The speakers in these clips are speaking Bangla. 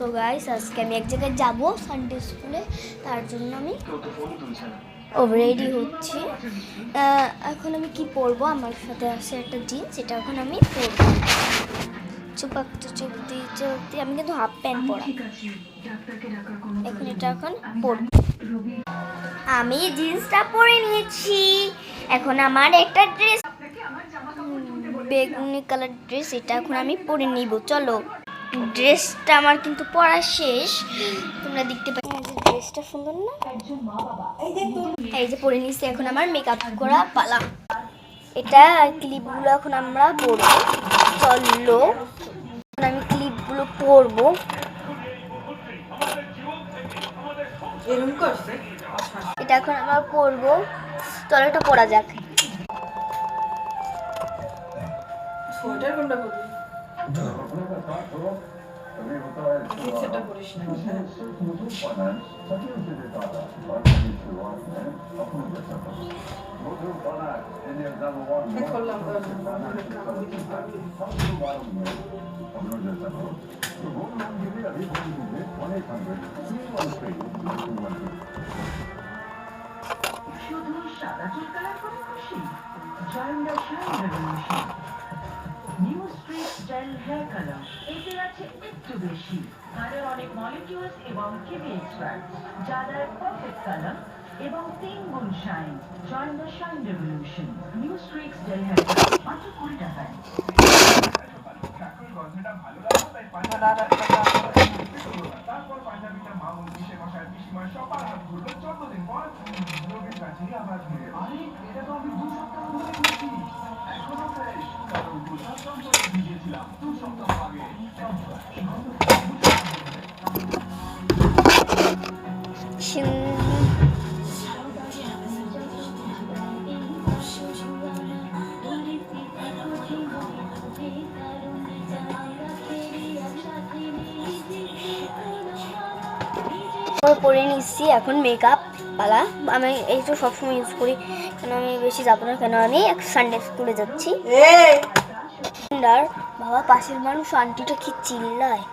সো গাইস আজকে আমি এক জায়গায় যাব সানডে স্কুলে, তার জন্য আমি রেডি হচ্ছি। এখন আমি কি পরবো, আমার সাথে আছে একটা জিন্স, এটা এখন আমি পরবো। চুপতি আমি কিন্তু হাফ প্যান্ট পরা, এখন এটা এখন পরবো। আমি জিন্সটা পরে নিয়েছি, এখন আমার একটা ড্রেস বেগুনি কালার ড্রেস, এটা এখন আমি পরে নিব। চলো, ড্রেসটা আমার কিন্তু পরা শেষ, তোমরা দেখতে পাচ্ছ ড্রেসটা সুন্দর না? এই যে পরে নিচ্ছি, এখন আমার মেকআপ করা পালা। এটা ক্লিপগুলো এখন আমরা পরবো। চলো এখন আমি ক্লিপগুলো পরবো। এটা এখন আমরা পরবো, চলো এটা পরা যাক। শুধু সাদা চুল কালার করে খুশি? Join the shine revolution. New street gel hair colour, এতে আছে একটু বেশি হাড়ের অনেক মলিকিউলস এবং কিডনি এক্সট্রাক্ট, যা দেয় পারফেক্ট কালার এবং 3 গুণ shine. Join the shine revolution. New street gel hair colour মাত্র 20 টাকায়। তারপর পাঞ্জাবিটা মা মন্দিরে বসায় পিসিমার সবার হাত ঘুরলো 14 দিন পর রোগীর কাছে আবার ফিরে। আরে এটা তো আমি 2 সপ্তাহ ধরে করছি, এখনো ফ্রেশ, কারণ দুধাত্ম করে ভিজিয়েছিলাম 2 সপ্তাহ আগে। পরে নিচ্ছি, এখন মেকআপ পালা। আমি এই তো সবসময় ইউজ করি, কেন আমি বেশি যাবো না, কেন আমি সানডে স্কুলে যাচ্ছি। বাবা পাশের মানুষ আন্টিটা কি চিল্লায়।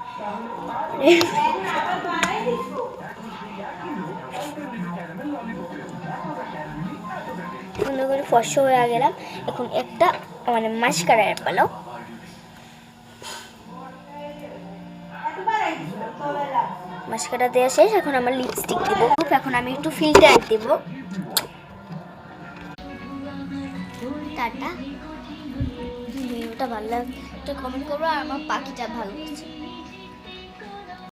সুন্দর করে ফর্সা হয়ে গেলাম, এখন একটা মানে মাস্কারা পালো। মাস্কারা দেওয়া শেষ, এখন আমার লিপস্টিক দেবো। এখন আমি একটু ফিল্টার দেবো। টাটা। ভিডিওটা ভালো লাগলে কমেন্ট করবো, আর আমার পাখিটা ভালো লাগছে।